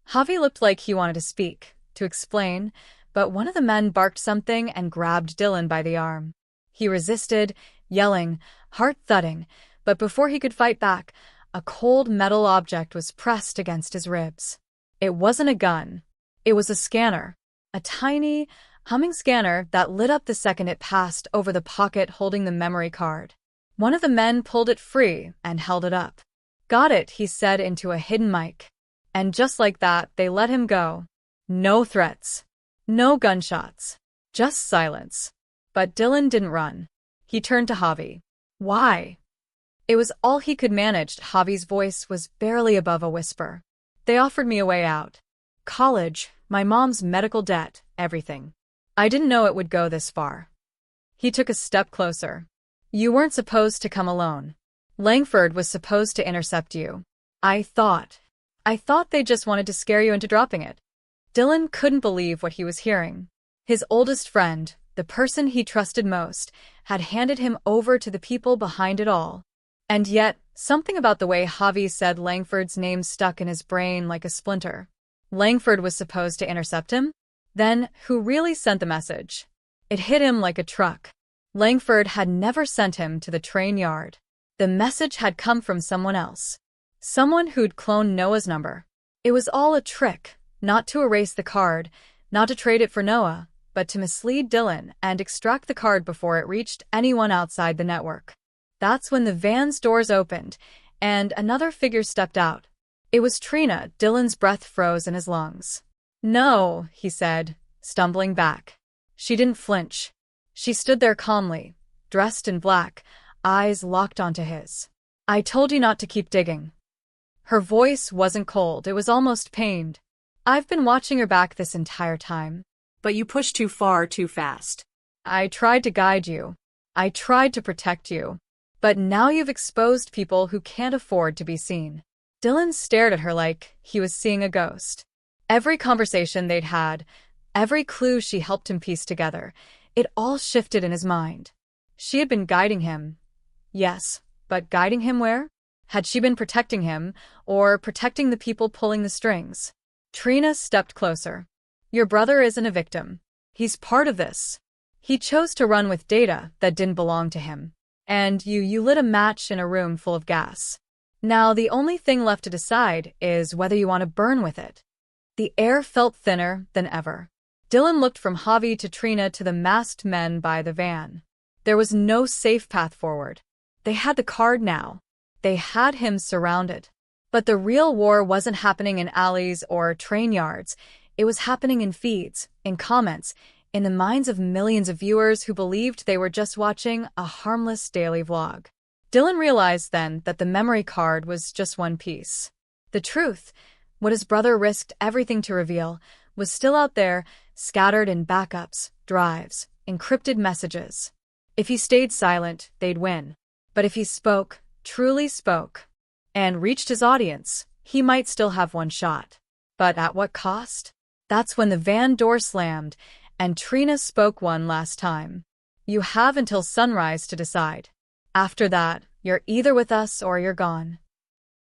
Javi looked like he wanted to speak, to explain, but one of the men barked something and grabbed Dylan by the arm. He resisted, yelling, heart thudding, but before he could fight back, a cold metal object was pressed against his ribs. It wasn't a gun. It was a scanner. A tiny, humming scanner that lit up the second it passed over the pocket holding the memory card. One of the men pulled it free and held it up. "Got it," he said into a hidden mic. And just like that, they let him go. No threats. No gunshots. Just silence. But Dylan didn't run. He turned to Javi. "Why?" It was all he could manage. Javi's voice was barely above a whisper. "They offered me a way out. College, my mom's medical debt, everything. I didn't know it would go this far." He took a step closer. "You weren't supposed to come alone. Langford was supposed to intercept you. I thought they just wanted to scare you into dropping it." Dylan couldn't believe what he was hearing. His oldest friend, the person he trusted most, had handed him over to the people behind it all. And yet, something about the way Javi said Langford's name stuck in his brain like a splinter. Langford was supposed to intercept him? Then, who really sent the message? It hit him like a truck. Langford had never sent him to the train yard. The message had come from someone else. Someone who'd cloned Noah's number. It was all a trick, not to erase the card, not to trade it for Noah, but to mislead Dylan and extract the card before it reached anyone outside the network. That's when the van's doors opened, and another figure stepped out. It was Trina. Dylan's breath froze in his lungs. "No," he said, stumbling back. She didn't flinch. She stood there calmly, dressed in black, eyes locked onto his. "I told you not to keep digging." Her voice wasn't cold, it was almost pained. "I've been watching your back this entire time. But you pushed too far too fast. I tried to guide you. I tried to protect you. But now you've exposed people who can't afford to be seen. Dylan stared at her like he was seeing a ghost. Every conversation they'd had, every clue she helped him piece together, it all shifted in his mind. She had been guiding him. Yes, but guiding him where? Had she been protecting him, or protecting the people pulling the strings? Trina stepped closer. Your brother isn't a victim. He's part of this. He chose to run with data that didn't belong to him. And you lit a match in a room full of gas. Now the only thing left to decide is whether you want to burn with it. The air felt thinner than ever. Dylan looked from Javi to Trina to the masked men by the van. There was no safe path forward. They had the card now. They had him surrounded. But the real war wasn't happening in alleys or train yards. It was happening in feeds, in comments, in the minds of millions of viewers who believed they were just watching a harmless daily vlog. Dylan realized then that the memory card was just one piece. The truth, what his brother risked everything to reveal, was still out there, scattered in backups, drives, encrypted messages. If he stayed silent, they'd win. But if he spoke, truly spoke, and reached his audience, he might still have one shot. But at what cost? That's when the van door slammed, and Trina spoke one last time. You have until sunrise to decide. After that, you're either with us or you're gone.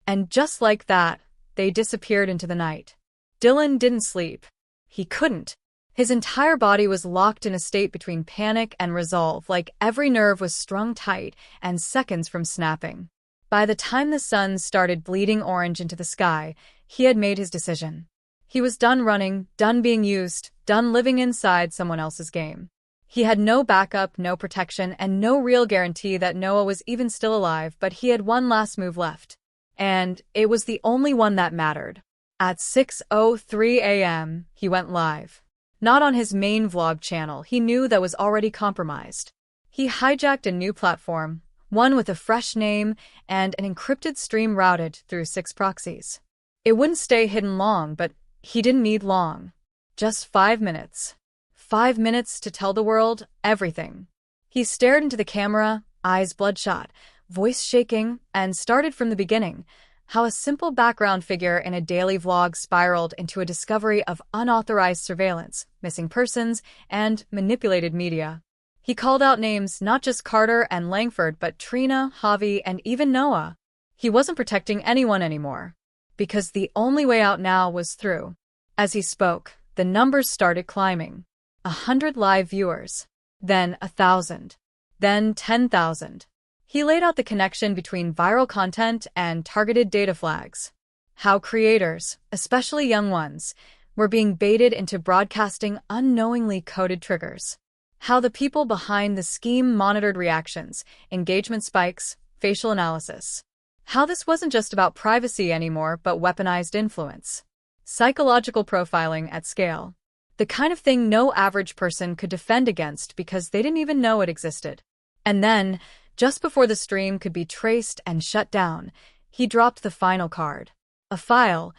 And just like that, they disappeared into the night. Dylan didn't sleep. He couldn't. His entire body was locked in a state between panic and resolve, like every nerve was strung tight and seconds from snapping. By the time the sun started bleeding orange into the sky, he had made his decision. He was done running, done being used, done living inside someone else's game. He had no backup, no protection, and no real guarantee that Noah was even still alive, but he had one last move left. And it was the only one that mattered. At 6:03 a.m., he went live. Not on his main vlog channel, he knew that was already compromised. He hijacked a new platform, one with a fresh name and an encrypted stream routed through 6 proxies. It wouldn't stay hidden long, but he didn't need long. Just 5 minutes. 5 minutes to tell the world everything. He stared into the camera, eyes bloodshot, voice shaking, and started from the beginning, how a simple background figure in a daily vlog spiraled into a discovery of unauthorized surveillance, missing persons, and manipulated media. He called out names not just Carter and Langford, but Trina, Javi, and even Noah. He wasn't protecting anyone anymore, because the only way out now was through. As he spoke, the numbers started climbing. 100 live viewers, then 1,000, then 10,000. He laid out the connection between viral content and targeted data flags. How creators, especially young ones, were being baited into broadcasting unknowingly coded triggers. How the people behind the scheme monitored reactions, engagement spikes, facial analysis. How this wasn't just about privacy anymore, but weaponized influence. Psychological profiling at scale. The kind of thing no average person could defend against because they didn't even know it existed. And then, just before the stream could be traced and shut down, he dropped the final card. A file,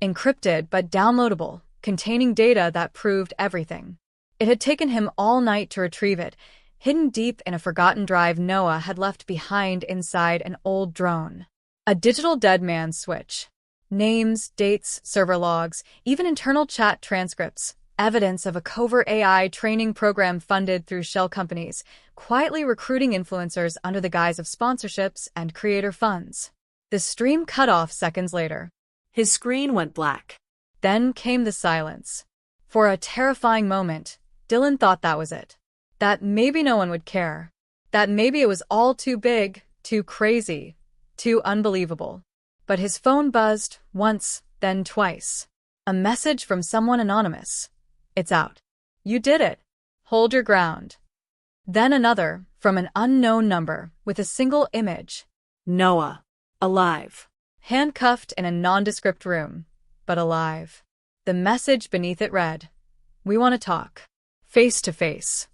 encrypted but downloadable, containing data that proved everything. It had taken him all night to retrieve it, hidden deep in a forgotten drive Noah had left behind inside an old drone. A digital dead man's switch. Names, dates, server logs, even internal chat transcripts. Evidence of a covert AI training program funded through shell companies, quietly recruiting influencers under the guise of sponsorships and creator funds. The stream cut off seconds later. His screen went black. Then came the silence. For a terrifying moment, Dylan thought that was it. That maybe no one would care. That maybe it was all too big, too crazy, too unbelievable. But his phone buzzed once, then twice. A message from someone anonymous. It's out. You did it. Hold your ground. Then another, from an unknown number, with a single image. Noah. Alive. Handcuffed in a nondescript room, but alive. The message beneath it read, "We want to talk. Face to face."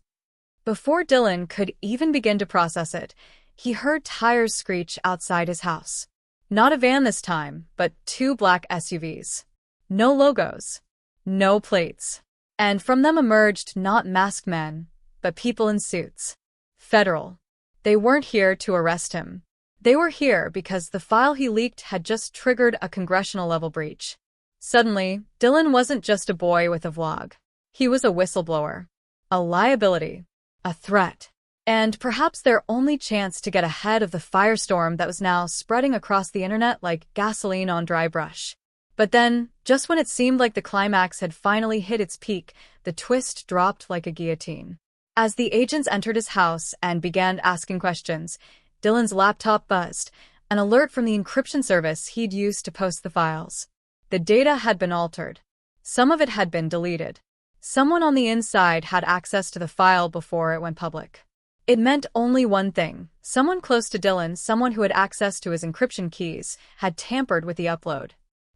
Before Dylan could even begin to process it, he heard tires screech outside his house. Not a van this time, but 2 black SUVs. No logos. No plates. And from them emerged not masked men, but people in suits. Federal. They weren't here to arrest him. They were here because the file he leaked had just triggered a congressional-level breach. Suddenly, Dylan wasn't just a boy with a vlog. He was a whistleblower. A liability. A threat. And perhaps their only chance to get ahead of the firestorm that was now spreading across the internet like gasoline on dry brush. But then, just when it seemed like the climax had finally hit its peak, the twist dropped like a guillotine. As the agents entered his house and began asking questions, Dylan's laptop buzzed, an alert from the encryption service he'd used to post the files. The data had been altered. Some of it had been deleted. Someone on the inside had access to the file before it went public. It meant only one thing. Someone close to Dylan, someone who had access to his encryption keys, had tampered with the upload.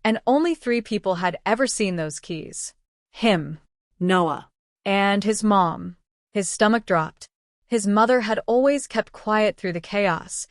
And only 3 people had ever seen those keys. Him, Noah, and his mom. His stomach dropped. His mother had always kept quiet through the chaos,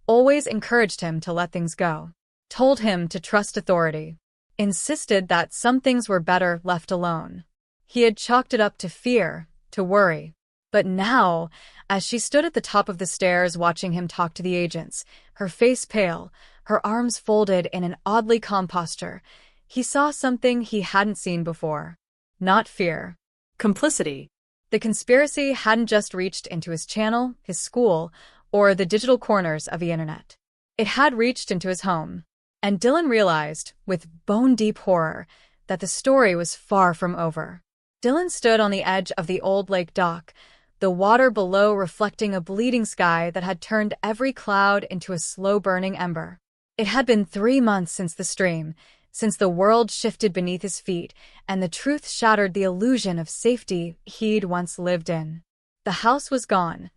always encouraged him to let things go, told him to trust authority, insisted that some things were better left alone. He had chalked it up to fear, to worry. But now, as she stood at the top of the stairs watching him talk to the agents, her face pale, her arms folded in an oddly calm posture, he saw something he hadn't seen before. Not fear. complicity. The conspiracy hadn't just reached into his channel, his school, or the digital corners of the internet. It had reached into his home. And Dylan realized, with bone-deep horror, that the story was far from over. Dylan stood on the edge of the old lake dock, the water below reflecting a bleeding sky that had turned every cloud into a slow-burning ember. It had been 3 months since the stream, since the world shifted beneath his feet, and the truth shattered the illusion of safety he'd once lived in. The house was gone,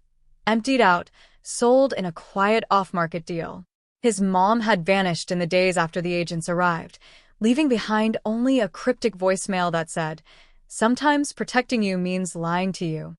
emptied out, sold in a quiet off-market deal. His mom had vanished in the days after the agents arrived, leaving behind only a cryptic voicemail that said, "Sometimes protecting you means lying to you."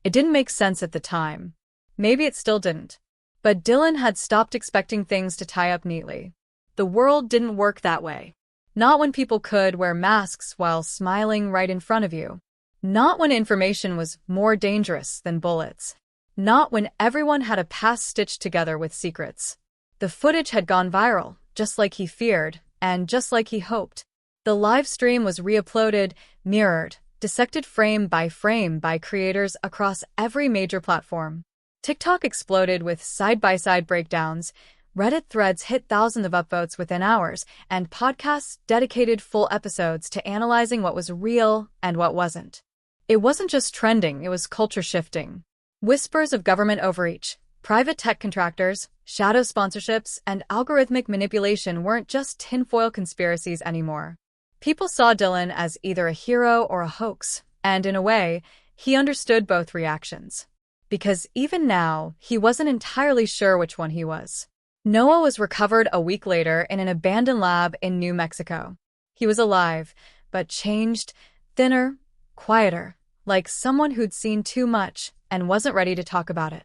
It didn't make sense at the time. Maybe it still didn't. But Dylan had stopped expecting things to tie up neatly. The world didn't work that way. Not when people could wear masks while smiling right in front of you. Not when information was more dangerous than bullets. Not when everyone had a past stitched together with secrets. The footage had gone viral, just like he feared, and just like he hoped. The live stream was re-uploaded, mirrored, dissected frame by creators across every major platform. TikTok exploded with side-by-side breakdowns, Reddit threads hit thousands of upvotes within hours, and podcasts dedicated full episodes to analyzing what was real and what wasn't. It wasn't just trending, it was culture-shifting. Whispers of government overreach, private tech contractors, shadow sponsorships, and algorithmic manipulation weren't just tinfoil conspiracies anymore. People saw Dylan as either a hero or a hoax, and in a way, he understood both reactions. Because even now, he wasn't entirely sure which one he was. Noah was recovered a week later in an abandoned lab in New Mexico. He was alive, but changed, thinner, quieter, like someone who'd seen too much and wasn't ready to talk about it.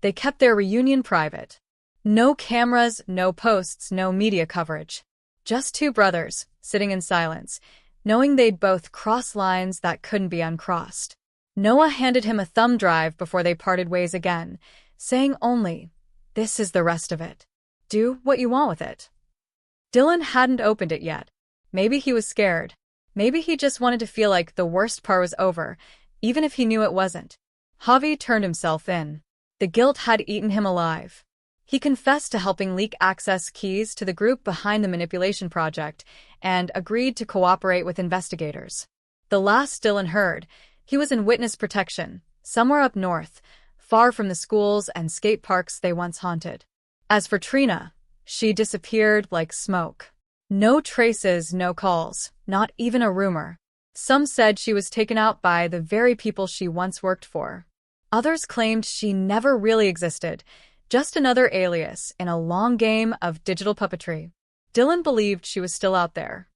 They kept their reunion private. No cameras, no posts, no media coverage. Just 2 brothers, sitting in silence, knowing they'd both cross lines that couldn't be uncrossed. Noah handed him a thumb drive before they parted ways again, saying only, "This is the rest of it. Do what you want with it." Dylan hadn't opened it yet. Maybe he was scared. Maybe he just wanted to feel like the worst part was over, even if he knew it wasn't. Javi turned himself in. The guilt had eaten him alive. He confessed to helping leak access keys to the group behind the manipulation project and agreed to cooperate with investigators. The last Dylan heard, he was in witness protection, somewhere up north, far from the schools and skate parks they once haunted. As for Trina, she disappeared like smoke. No traces, no calls, not even a rumor. Some said she was taken out by the very people she once worked for. Others claimed she never really existed, just another alias in a long game of digital puppetry. Dylan believed she was still out there.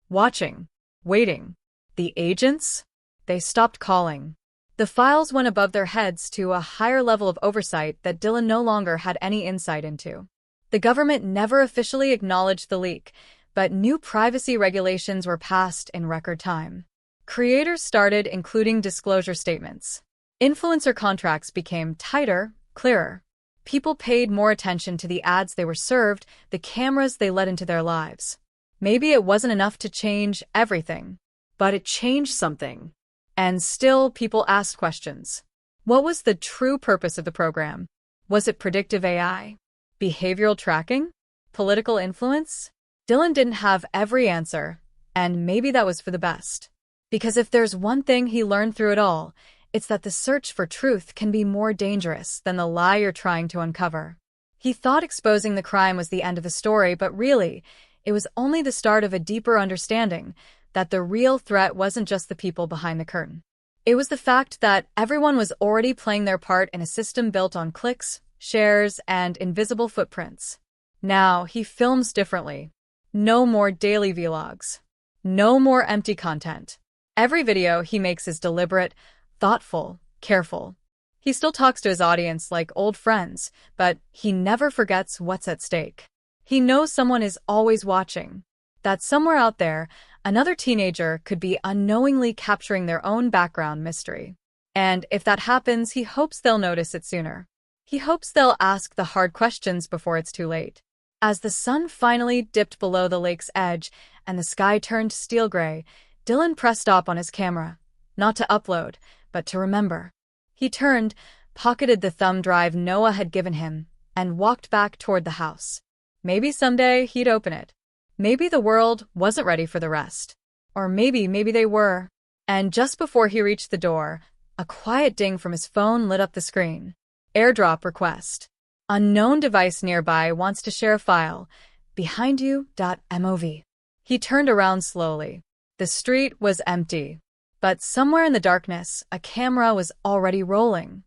Watching. Waiting. The agents? They stopped calling. The files went above their heads to a higher level of oversight that Dylan no longer had any insight into. The government never officially acknowledged the leak, but new privacy regulations were passed in record time. Creators started including disclosure statements. Influencer contracts became tighter, clearer. People paid more attention to the ads they were served, the cameras they let into their lives. Maybe it wasn't enough to change everything, But it changed something. and still people asked questions. What was the true purpose of the program? Was it predictive AI? Behavioral tracking? Political influence? Dylan didn't have every answer, and maybe that was for the best. Because if there's one thing he learned through it all, it's that the search for truth can be more dangerous than the lie you're trying to uncover. He thought exposing the crime was the end of the story, but really, it was only the start of a deeper understanding that the real threat wasn't just the people behind the curtain. It was the fact that everyone was already playing their part in a system built on clicks, shares, and invisible footprints. Now, he films differently. No more daily vlogs. No more empty content. Every video he makes is deliberate, thoughtful, careful. He still talks to his audience like old friends, but he never forgets what's at stake. He knows someone is always watching. That somewhere out there, another teenager could be unknowingly capturing their own background mystery. And if that happens, he hopes they'll notice it sooner. He hopes they'll ask the hard questions before it's too late. As the sun finally dipped below the lake's edge and the sky turned steel gray, Dylan pressed stop on his camera, not to upload, but to remember. He turned, pocketed the thumb drive Noah had given him, and walked back toward the house. Maybe someday he'd open it. Maybe the world wasn't ready for the rest. Or maybe they were. And just before he reached the door, a quiet ding from his phone lit up the screen. AirDrop request. Unknown device nearby wants to share a file. Behind you.mov. He turned around slowly. The street was empty. But somewhere in the darkness, a camera was already rolling.